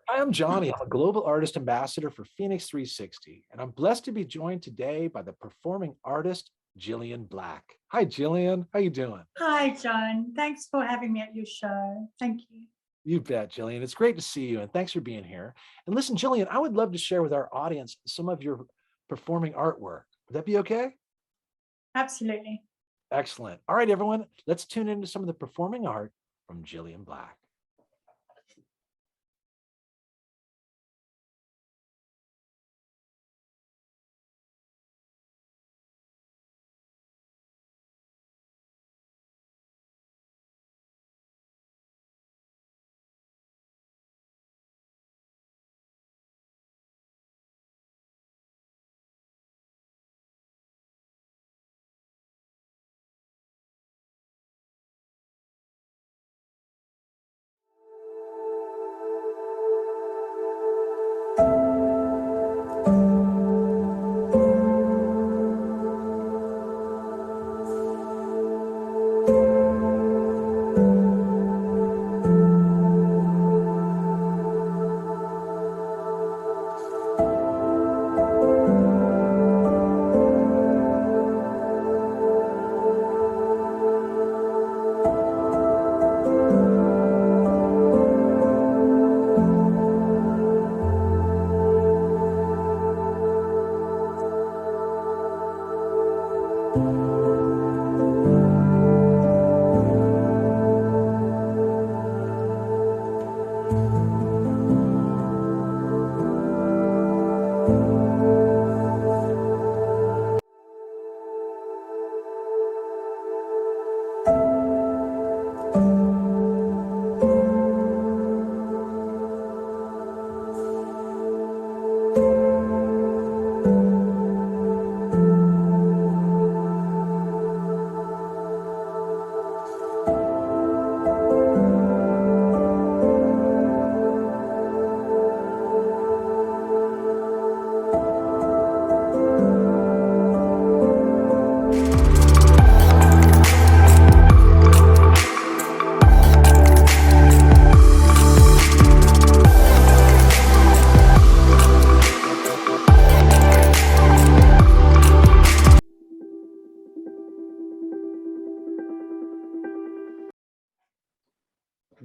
Hi, I'm Johnny. I'm a global artist ambassador for FENIX360, and I'm blessed to be joined today by the performing artist, Gillian Black. Hi, Gillian. How you doing? Hi, John. Thanks for having me at your show. Thank you. You bet, Gillian. It's great to see you, and thanks for being here. And listen, Gillian, I would love to share with our audience some of your performing artwork. Would that be okay? Absolutely. Excellent. All right, everyone, let's tune into some of the performing art from Gillian Black.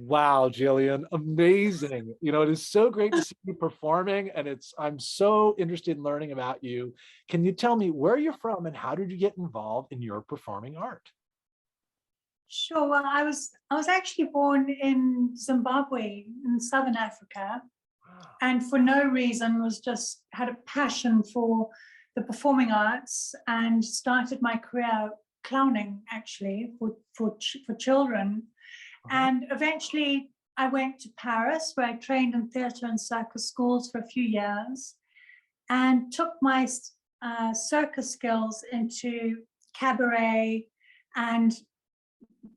Wow, Jillian, amazing. It is so great to see you performing, and I'm so interested in learning about you. Can you tell me where you're from and how did you get involved in your performing art? Sure. Well, I was actually born in Zimbabwe in Southern Africa, Wow. and for no reason was just had a passion for the performing arts and started my career clowning actually for children. Uh-huh. And eventually I went to Paris where I trained in theatre and circus schools for a few years and took my circus skills into cabaret and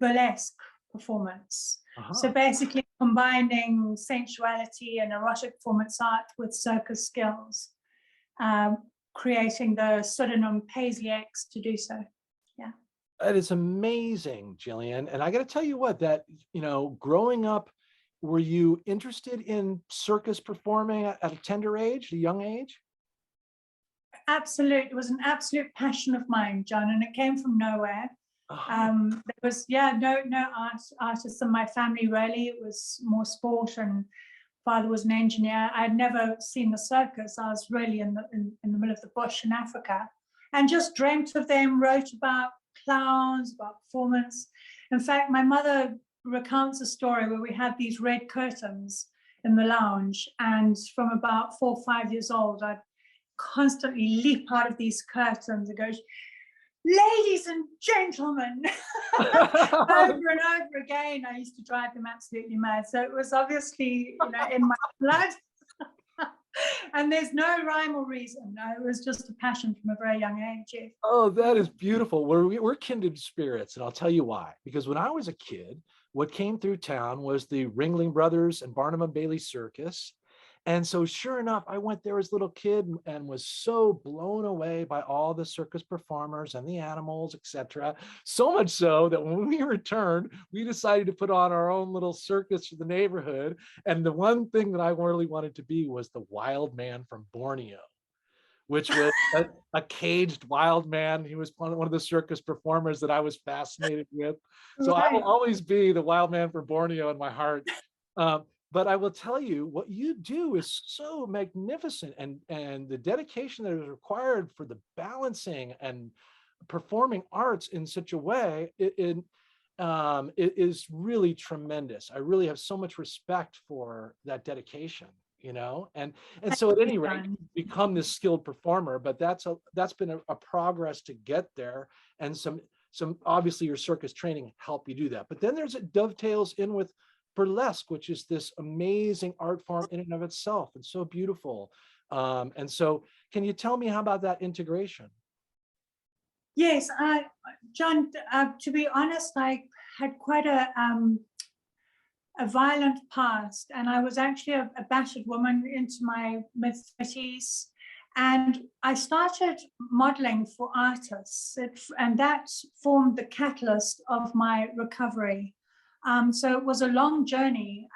burlesque performance. So Uh-huh. basically combining sensuality and erotic performance art with circus skills, um, creating the pseudonym Paisley X to do so. Yeah. That is amazing, Jillian. And I got to tell you what, growing up, were you interested in circus performing at a tender age, a young age? Absolute. It was an absolute passion of mine, John, and it came from nowhere. Uh-huh. There was, no artists in my family really. It was more sport, and father was an engineer. I had never seen the circus. I was really in the middle of the bush in Africa, and just dreamt of them. Wrote about clowns, about performance. In fact, my mother recounts a story where we had these red curtains in the lounge, and from about 4 or 5 years old, I'd constantly leap out of these curtains and go, ladies and gentlemen, over and over again. I used to drive them absolutely mad. So it was obviously, in my blood. And there's no rhyme or reason. No, it was just a passion from a very young age. Oh, that is beautiful. We're kindred spirits, and I'll tell you why. Because when I was a kid, what came through town was the Ringling Brothers and Barnum and Bailey Circus. And so sure enough, I went there as a little kid and was so blown away by all the circus performers and the animals, etc. So much so that when we returned, we decided to put on our own little circus for the neighborhood. And the one thing that I really wanted to be was the wild man from Borneo, which was a caged wild man. He was one of the circus performers that I was fascinated with. So I will Right. always be the wild man from Borneo in my heart. But I will tell you, what you do is so magnificent, and the dedication that is required for the balancing and performing arts in such a way, it is really tremendous. I really have so much respect for that dedication, you know, and Thank so at you, any rate, John. you become this skilled performer, but that's been a progress to get there, and some obviously your circus training help you do that. But then there's it dovetails in with burlesque, which is this amazing art form in and of itself, and so beautiful. And so, can you tell me how about that integration? Yes, John, to be honest, I had quite a violent past, and I was actually a battered woman into my mid-30s. And I started modeling for artists, and that formed the catalyst of my recovery. So it was a long journey,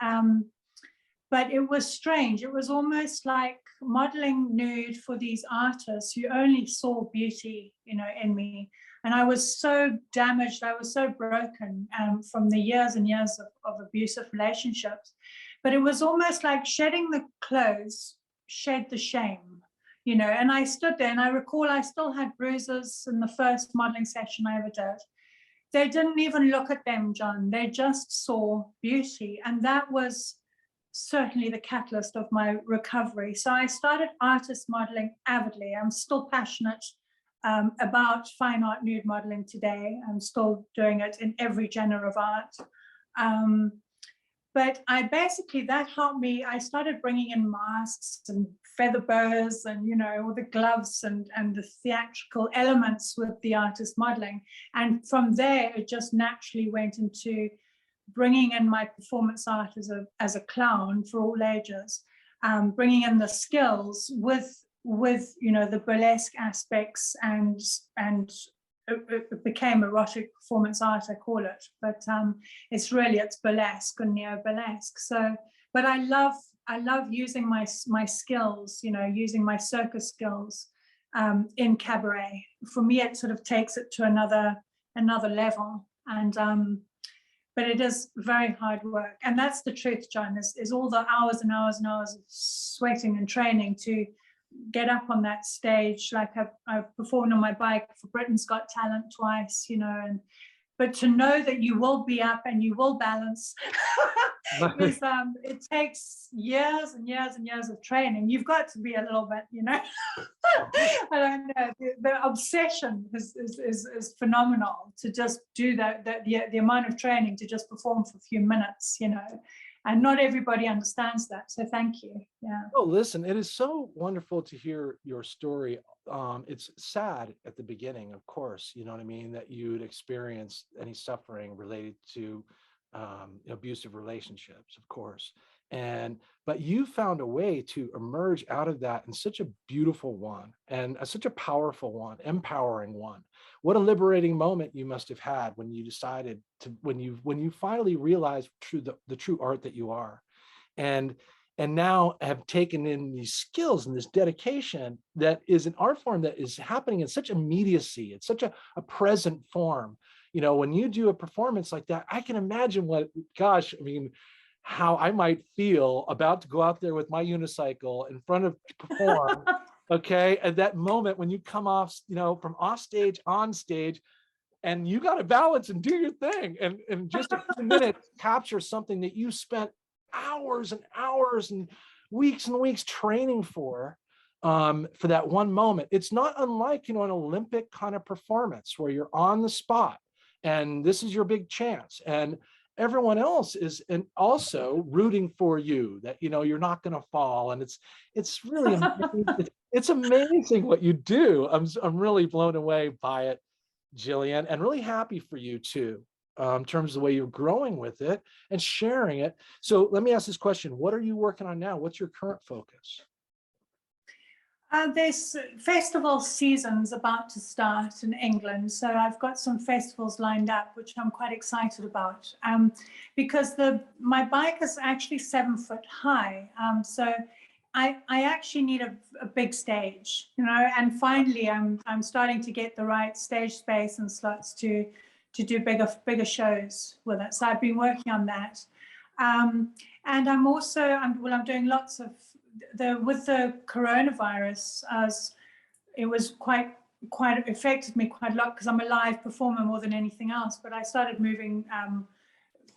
but it was strange. It was almost like modeling nude for these artists who only saw beauty, in me. And I was so damaged, I was so broken from the years and years of abusive relationships. But it was almost like shedding the clothes shed the shame, and I stood there, and I recall I still had bruises in the first modeling session I ever did. They didn't even look at them, John. They just saw beauty. And that was certainly the catalyst of my recovery. So I started artist modeling avidly. I'm still passionate about fine art nude modeling today. I'm still doing it in every genre of art. Um, but that helped me. I started bringing in masks and feather bows and, all the gloves and the theatrical elements with the artist modeling. And from there, it just naturally went into bringing in my performance art as a clown for all ages, bringing in the skills with the burlesque aspects, and it became erotic performance art, I call it, but it's burlesque and neo burlesque. So, but I love using my skills, using my circus skills in cabaret. For me, it sort of takes it to another level, and but it is very hard work. And that's the truth, John, is all the hours and hours and hours of sweating and training to get up on that stage. Like I've performed on my bike for Britain's Got Talent twice, but to know that you will be up and you will balance is it takes years and years and years of training. You've got to be a little bit, I don't know. The obsession is phenomenal to just do the amount of training to just perform for a few minutes, and not everybody understands that. So thank you. Yeah. Oh, listen, it is so wonderful to hear your story. It's sad at the beginning, of course, you know what I mean, that you'd experienced any suffering related to abusive relationships, of course. But you found a way to emerge out of that in such a beautiful one, and such a powerful one, empowering one. What a liberating moment you must have had when you decided to, when you finally realized the true art that you are. And now have taken in these skills and this dedication that is an art form that is happening in such immediacy. It's such a present form. When you do a performance like that, I can imagine how I might feel about to go out there with my unicycle in front of perform. Okay. At that moment when you come off, from off stage, on stage, and you got to balance and do your thing. And just a few minutes capture something that you spent hours and hours and weeks training for that one moment. It's not unlike, an Olympic kind of performance where you're on the spot and this is your big chance. And everyone else is also rooting for you that, you're not going to fall. And it's really amazing. It's amazing what you do. I'm really blown away by it, Gillian, and really happy for you too. in terms of the way you're growing with it and sharing it. So let me ask this question. What are you working on now? What's your current focus? There's festival season's about to start in England, so I've got some festivals lined up, which I'm quite excited about. Because my bike is actually 7 foot high, so I actually need a big stage, you know. And finally, I'm starting to get the right stage space and slots to do bigger shows with it. So I've been working on that, and I'm doing lots of with the coronavirus, as it was quite affected me quite a lot because I'm a live performer more than anything else. But I started moving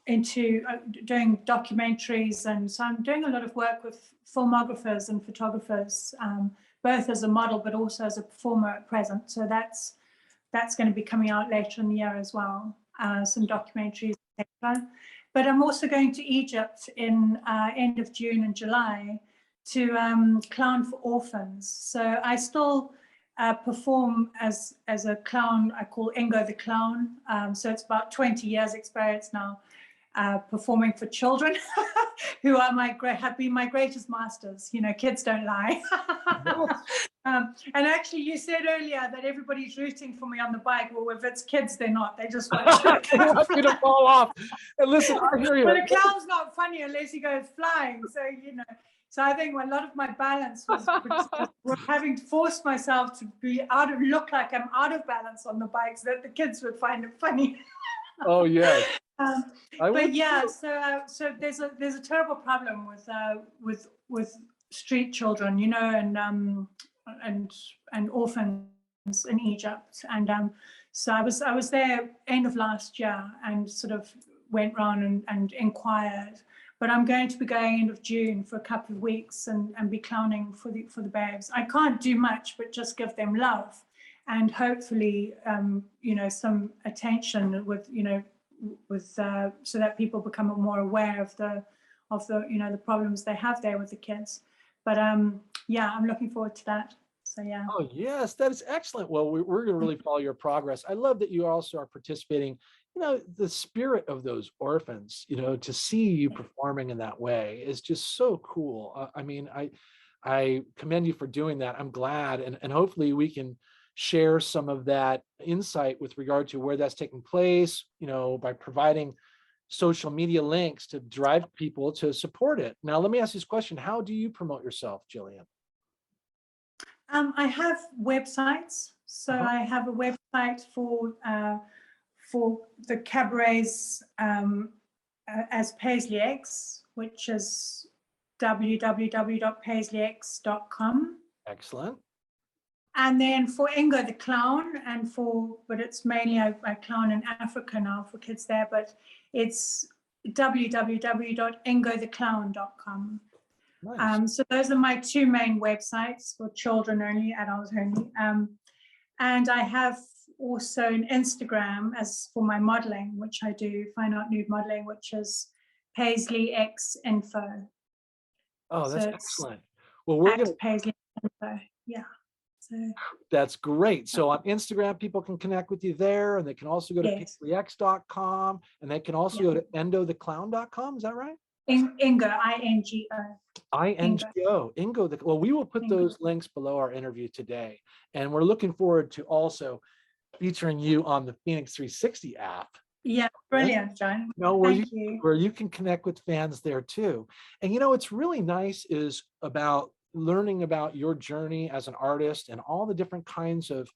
into doing documentaries, and so I'm doing a lot of work with filmographers and photographers, both as a model but also as a performer at present. So that's going to be coming out later in the year as well. Some documentaries, etc. But I'm also going to Egypt in end of June and July to clown for orphans. So I still perform as a clown. I call Ingo the Clown. So it's about 20 years experience now performing for children who are have been my greatest masters. You know, kids don't lie. And actually, you said earlier that everybody's rooting for me on the bike. Well, if it's kids, they're not. They just want you to fall off. And listen, I hear you. But a clown's not funny unless he goes flying. So, you know. So I think a lot of my balance was having to force myself to be look like I'm out of balance on the bike so that the kids would find it funny. Oh yeah. But yeah, so there's a terrible problem with street children, you know, and orphans in Egypt, and so I was there end of last year and sort of went round and inquired. But I'm going to be going end of June for a couple of weeks and be clowning for the babes. I can't do much, but just give them love, and hopefully, you know, some attention with, you know, so that people become more aware of the you know, the problems they have there with the kids. But yeah, I'm looking forward to that. So yeah. Oh yes, that is excellent. Well, we're going to really follow your progress. I love that you also are participating. You know, the spirit of those orphans, you know, to see you performing in that way is just so cool. I mean, I commend you for doing that. I'm glad, and hopefully we can share some of that insight with regard to where that's taking place, you know, by providing social media links to drive people to support it. Now, let me ask you this question. How do you promote yourself, Gillian? I have websites. So I have a website for the cabarets as Paisley X, which is www.paisleyx.com. Excellent. And then for Ingo the Clown, but it's mainly I clown in Africa now for kids there, but it's www.ingotheclown.com. Nice. So those are my two main websites for children only, adults only. And I have also an Instagram as for my modeling, which I do fine art nude modeling, which is Paisley X Info. Oh, that's so excellent. Well, we're going to Paisley Info. Yeah. So that's great. So on Instagram, people can connect with you there, and they can also go to PaisleyX.com, and they can also go to endotheclown.com. Is that right? Ingo, I-N-G-O. I-N-G-O, Ingo. Well, we will put those links below our interview today. And we're looking forward to also featuring you on the FENIX360 app. Yeah, brilliant, John. You know, where you can connect with fans there too. And you know, what's really nice is about learning about your journey as an artist and all the different kinds of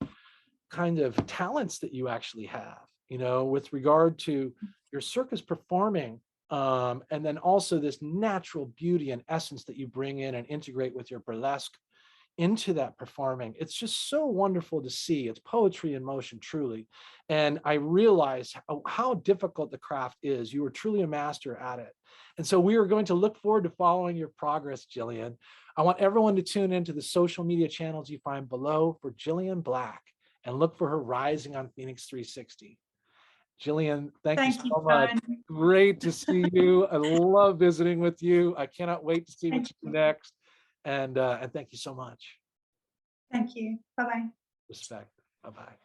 talents that you actually have, you know, with regard to your circus performing. And then also this natural beauty and essence that you bring in and integrate with your burlesque into that performing. It's just so wonderful to see. It's poetry in motion, truly. And I realized how difficult the craft is. You are truly a master at it. And so we are going to look forward to following your progress, Gillian. I want everyone to tune into the social media channels you find below for Gillian Black and look for her rising on FENIX360. Gillian, thank you so much. Great to see you. I love visiting with you. I cannot wait to see what you do next. And thank you so much. Thank you. Bye-bye. Respect. Bye-bye.